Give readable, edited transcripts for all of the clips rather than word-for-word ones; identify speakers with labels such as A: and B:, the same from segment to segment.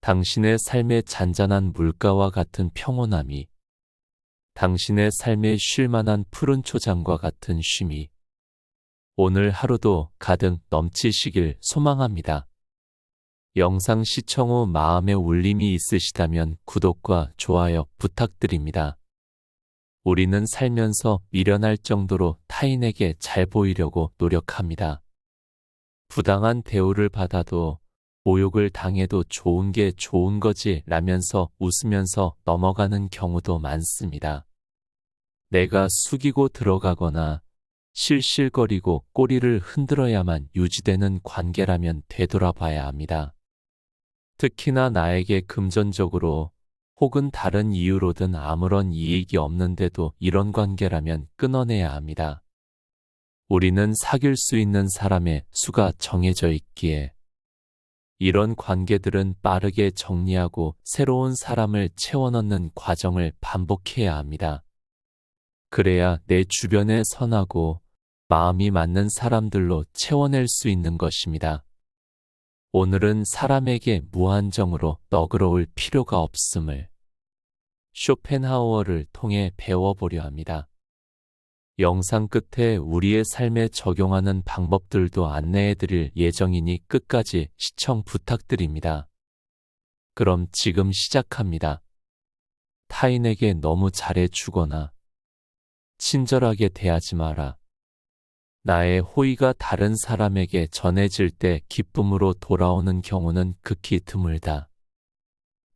A: 당신의 삶의 잔잔한 물가와 같은 평온함이, 당신의 삶에 쉴 만한 푸른 초장과 같은 쉼이 오늘 하루도 가득 넘치시길 소망합니다. 영상 시청 후 마음의 울림이 있으시다면 구독과 좋아요 부탁드립니다. 우리는 살면서 미련할 정도로 타인에게 잘 보이려고 노력합니다. 부당한 대우를 받아도 모욕을 당해도 좋은 게 좋은 거지 라면서 웃으면서 넘어가는 경우도 많습니다. 내가 숙이고 들어가거나 실실거리고 꼬리를 흔들어야만 유지되는 관계라면 되돌아봐야 합니다. 특히나 나에게 금전적으로 혹은 다른 이유로든 아무런 이익이 없는데도 이런 관계라면 끊어내야 합니다. 우리는 사귈 수 있는 사람의 수가 정해져 있기에 이런 관계들은 빠르게 정리하고 새로운 사람을 채워넣는 과정을 반복해야 합니다. 그래야 내 주변에 선하고 마음이 맞는 사람들로 채워낼 수 있는 것입니다. 오늘은 사람에게 무한정으로 너그러울 필요가 없음을 쇼펜하우어를 통해 배워보려 합니다. 영상 끝에 우리의 삶에 적용하는 방법들도 안내해드릴 예정이니 끝까지 시청 부탁드립니다. 그럼 지금 시작합니다. 타인에게 너무 잘해주거나 친절하게 대하지 마라. 나의 호의가 다른 사람에게 전해질 때 기쁨으로 돌아오는 경우는 극히 드물다.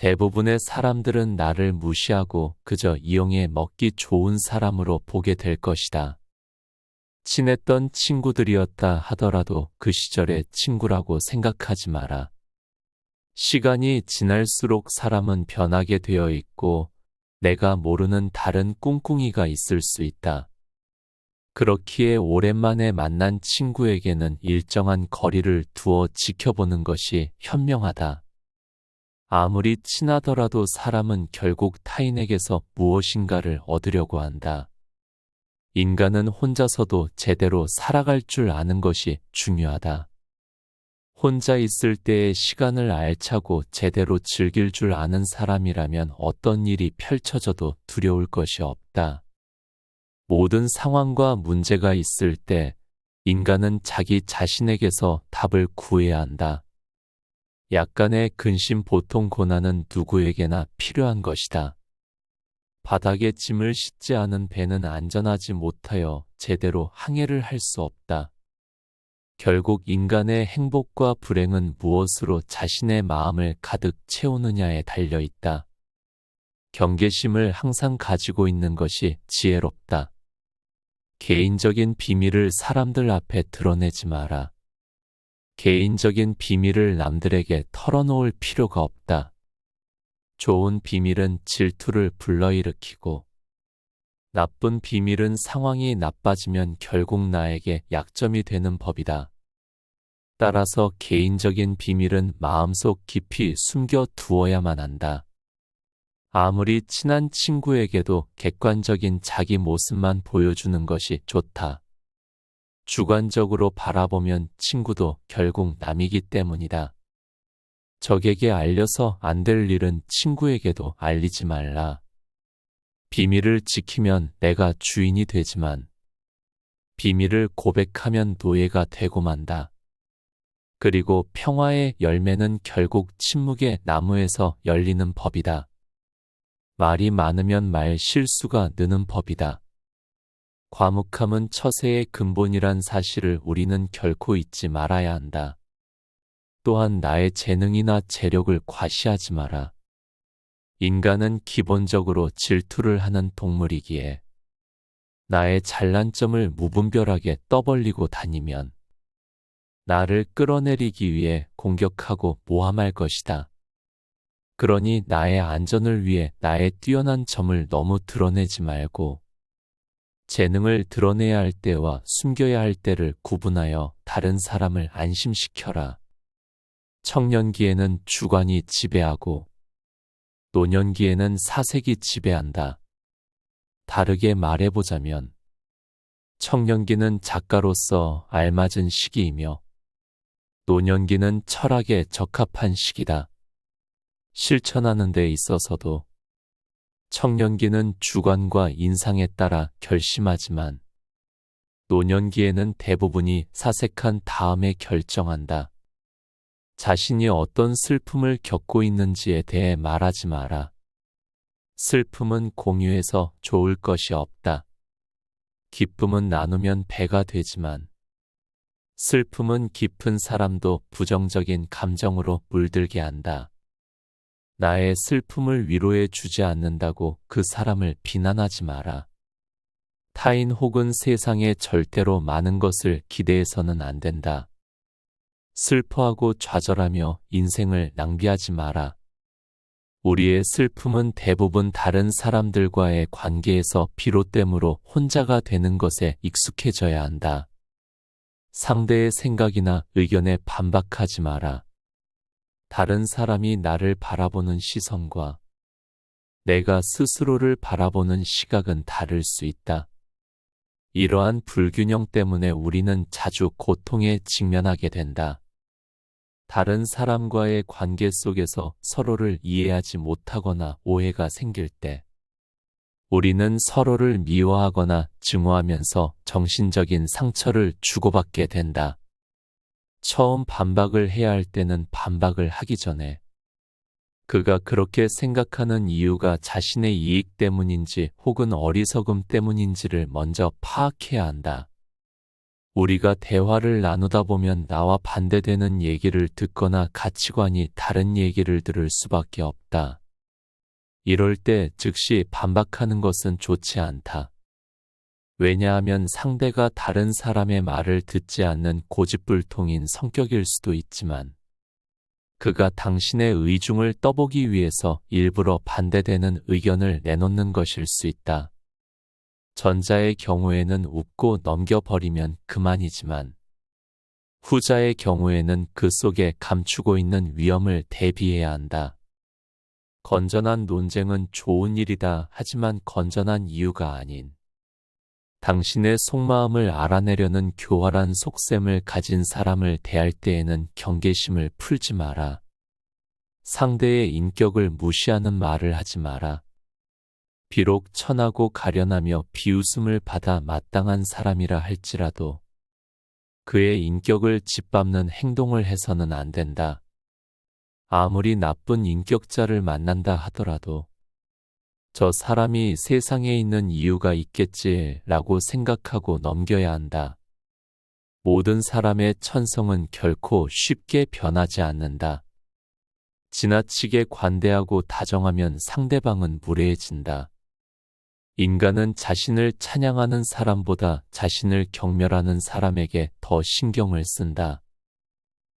A: 대부분의 사람들은 나를 무시하고 그저 이용해 먹기 좋은 사람으로 보게 될 것이다. 친했던 친구들이었다 하더라도 그 시절의 친구라고 생각하지 마라. 시간이 지날수록 사람은 변하게 되어 있고 내가 모르는 다른 꿍꿍이가 있을 수 있다. 그렇기에 오랜만에 만난 친구에게는 일정한 거리를 두어 지켜보는 것이 현명하다. 아무리 친하더라도 사람은 결국 타인에게서 무엇인가를 얻으려고 한다. 인간은 혼자서도 제대로 살아갈 줄 아는 것이 중요하다. 혼자 있을 때의 시간을 알차고 제대로 즐길 줄 아는 사람이라면 어떤 일이 펼쳐져도 두려울 것이 없다. 모든 상황과 문제가 있을 때 인간은 자기 자신에게서 답을 구해야 한다. 약간의 근심 보통 고난은 누구에게나 필요한 것이다. 바닥에 짐을 싣지 않은 배는 안전하지 못하여 제대로 항해를 할 수 없다. 결국 인간의 행복과 불행은 무엇으로 자신의 마음을 가득 채우느냐에 달려 있다. 경계심을 항상 가지고 있는 것이 지혜롭다. 개인적인 비밀을 사람들 앞에 드러내지 마라. 개인적인 비밀을 남들에게 털어놓을 필요가 없다. 좋은 비밀은 질투를 불러일으키고 나쁜 비밀은 상황이 나빠지면 결국 나에게 약점이 되는 법이다. 따라서 개인적인 비밀은 마음속 깊이 숨겨 두어야만 한다. 아무리 친한 친구에게도 객관적인 자기 모습만 보여주는 것이 좋다. 주관적으로 바라보면 친구도 결국 남이기 때문이다. 적에게 알려서 안 될 일은 친구에게도 알리지 말라. 비밀을 지키면 내가 주인이 되지만 비밀을 고백하면 노예가 되고 만다. 그리고 평화의 열매는 결국 침묵의 나무에서 열리는 법이다. 말이 많으면 말 실수가 느는 법이다. 과묵함은 처세의 근본이란 사실을 우리는 결코 잊지 말아야 한다. 또한 나의 재능이나 재력을 과시하지 마라. 인간은 기본적으로 질투를 하는 동물이기에 나의 잘난 점을 무분별하게 떠벌리고 다니면 나를 끌어내리기 위해 공격하고 모함할 것이다. 그러니 나의 안전을 위해 나의 뛰어난 점을 너무 드러내지 말고 재능을 드러내야 할 때와 숨겨야 할 때를 구분하여 다른 사람을 안심시켜라. 청년기에는 주관이 지배하고 노년기에는 사색이 지배한다. 다르게 말해보자면 청년기는 작가로서 알맞은 시기이며 노년기는 철학에 적합한 시기다. 실천하는 데 있어서도 청년기는 주관과 인상에 따라 결심하지만 노년기에는 대부분이 사색한 다음에 결정한다. 자신이 어떤 슬픔을 겪고 있는지에 대해 말하지 마라. 슬픔은 공유해서 좋을 것이 없다. 기쁨은 나누면 배가 되지만 슬픔은 깊은 사람도 부정적인 감정으로 물들게 한다. 나의 슬픔을 위로해 주지 않는다고 그 사람을 비난하지 마라. 타인 혹은 세상에 절대로 많은 것을 기대해서는 안 된다. 슬퍼하고 좌절하며 인생을 낭비하지 마라. 우리의 슬픔은 대부분 다른 사람들과의 관계에서 비롯되므로 혼자가 되는 것에 익숙해져야 한다. 상대의 생각이나 의견에 반박하지 마라. 다른 사람이 나를 바라보는 시선과 내가 스스로를 바라보는 시각은 다를 수 있다. 이러한 불균형 때문에 우리는 자주 고통에 직면하게 된다. 다른 사람과의 관계 속에서 서로를 이해하지 못하거나 오해가 생길 때 우리는 서로를 미워하거나 증오하면서 정신적인 상처를 주고받게 된다. 처음 반박을 해야 할 때는 반박을 하기 전에 그가 그렇게 생각하는 이유가 자신의 이익 때문인지 혹은 어리석음 때문인지를 먼저 파악해야 한다. 우리가 대화를 나누다 보면 나와 반대되는 얘기를 듣거나 가치관이 다른 얘기를 들을 수밖에 없다. 이럴 때 즉시 반박하는 것은 좋지 않다. 왜냐하면 상대가 다른 사람의 말을 듣지 않는 고집불통인 성격일 수도 있지만 그가 당신의 의중을 떠보기 위해서 일부러 반대되는 의견을 내놓는 것일 수 있다. 전자의 경우에는 웃고 넘겨버리면 그만이지만 후자의 경우에는 그 속에 감추고 있는 위험을 대비해야 한다. 건전한 논쟁은 좋은 일이다. 하지만 건전한 이유가 아닌 당신의 속마음을 알아내려는 교활한 속셈을 가진 사람을 대할 때에는 경계심을 풀지 마라. 상대의 인격을 무시하는 말을 하지 마라. 비록 천하고 가련하며 비웃음을 받아 마땅한 사람이라 할지라도 그의 인격을 짓밟는 행동을 해서는 안 된다. 아무리 나쁜 인격자를 만난다 하더라도 저 사람이 세상에 있는 이유가 있겠지라고 생각하고 넘겨야 한다. 모든 사람의 천성은 결코 쉽게 변하지 않는다. 지나치게 관대하고 다정하면 상대방은 무례해진다. 인간은 자신을 찬양하는 사람보다 자신을 경멸하는 사람에게 더 신경을 쓴다.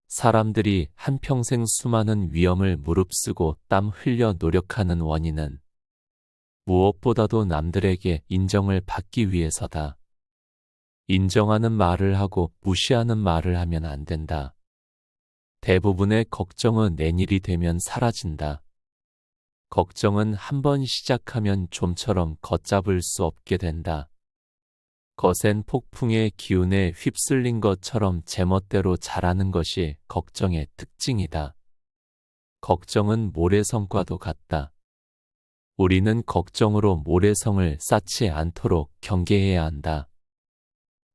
A: 사람들이 한평생 수많은 위험을 무릅쓰고 땀 흘려 노력하는 원인은 무엇보다도 남들에게 인정을 받기 위해서다. 인정하는 말을 하고 무시하는 말을 하면 안 된다. 대부분의 걱정은 내일이 되면 사라진다. 걱정은 한번 시작하면 좀처럼 걷잡을 수 없게 된다. 거센 폭풍의 기운에 휩쓸린 것처럼 제멋대로 자라는 것이 걱정의 특징이다. 걱정은 모래성과도 같다. 우리는 걱정으로 모래성을 쌓지 않도록 경계해야 한다.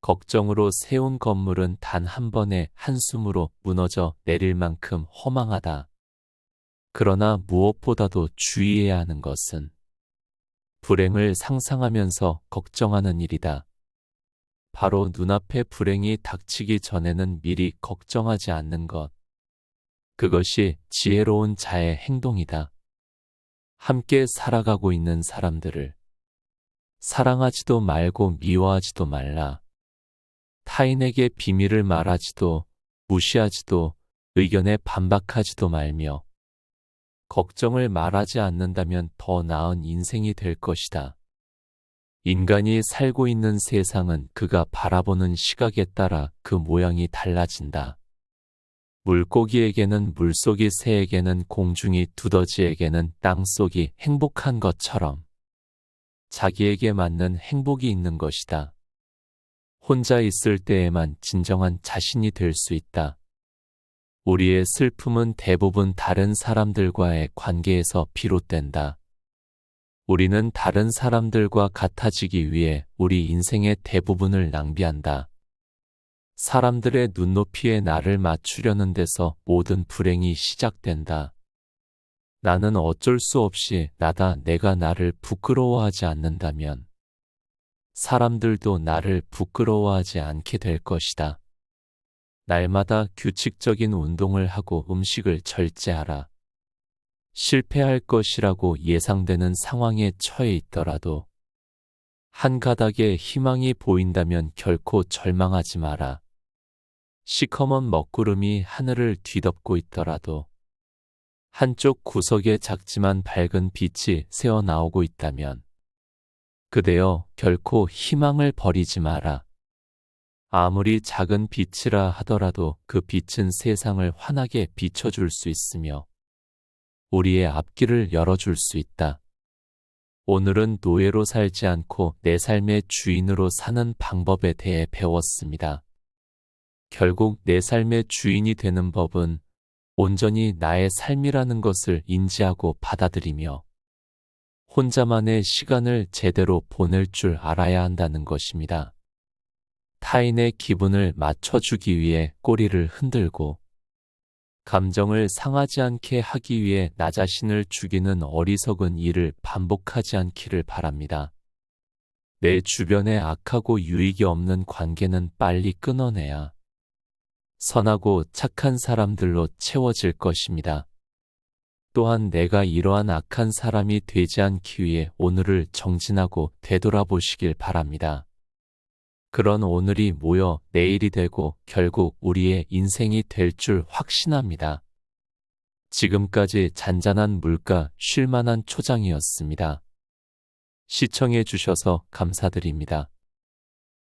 A: 걱정으로 세운 건물은 단 한 번의 한숨으로 무너져 내릴 만큼 허망하다. 그러나 무엇보다도 주의해야 하는 것은 불행을 상상하면서 걱정하는 일이다. 바로 눈앞에 불행이 닥치기 전에는 미리 걱정하지 않는 것. 그것이 지혜로운 자의 행동이다. 함께 살아가고 있는 사람들을 사랑하지도 말고 미워하지도 말라. 타인에게 비밀을 말하지도 무시하지도 의견에 반박하지도 말며 걱정을 말하지 않는다면 더 나은 인생이 될 것이다. 인간이 살고 있는 세상은 그가 바라보는 시각에 따라 그 모양이 달라진다. 물고기에게는 물속이 새에게는 공중이 두더지에게는 땅속이 행복한 것처럼 자기에게 맞는 행복이 있는 것이다. 혼자 있을 때에만 진정한 자신이 될 수 있다. 우리의 슬픔은 대부분 다른 사람들과의 관계에서 비롯된다. 우리는 다른 사람들과 같아지기 위해 우리 인생의 대부분을 낭비한다. 사람들의 눈높이에 나를 맞추려는 데서 모든 불행이 시작된다. 나는 어쩔 수 없이 나다. 내가 나를 부끄러워하지 않는다면 사람들도 나를 부끄러워하지 않게 될 것이다. 날마다 규칙적인 운동을 하고 음식을 절제하라. 실패할 것이라고 예상되는 상황에 처해 있더라도 한 가닥의 희망이 보인다면 결코 절망하지 마라. 시커먼 먹구름이 하늘을 뒤덮고 있더라도 한쪽 구석에 작지만 밝은 빛이 새어나오고 있다면 그대여 결코 희망을 버리지 마라. 아무리 작은 빛이라 하더라도 그 빛은 세상을 환하게 비춰줄 수 있으며 우리의 앞길을 열어줄 수 있다. 오늘은 노예로 살지 않고 내 삶의 주인으로 사는 방법에 대해 배웠습니다. 결국 내 삶의 주인이 되는 법은 온전히 나의 삶이라는 것을 인지하고 받아들이며 혼자만의 시간을 제대로 보낼 줄 알아야 한다는 것입니다. 타인의 기분을 맞춰주기 위해 꼬리를 흔들고 감정을 상하지 않게 하기 위해 나 자신을 죽이는 어리석은 일을 반복하지 않기를 바랍니다. 내 주변에 악하고 유익이 없는 관계는 빨리 끊어내야 선하고 착한 사람들로 채워질 것입니다. 또한 내가 이러한 악한 사람이 되지 않기 위해 오늘을 정진하고 되돌아보시길 바랍니다. 그런 오늘이 모여 내일이 되고 결국 우리의 인생이 될 줄 확신합니다. 지금까지 잔잔한 물가 쉴만한 초장이었습니다. 시청해 주셔서 감사드립니다.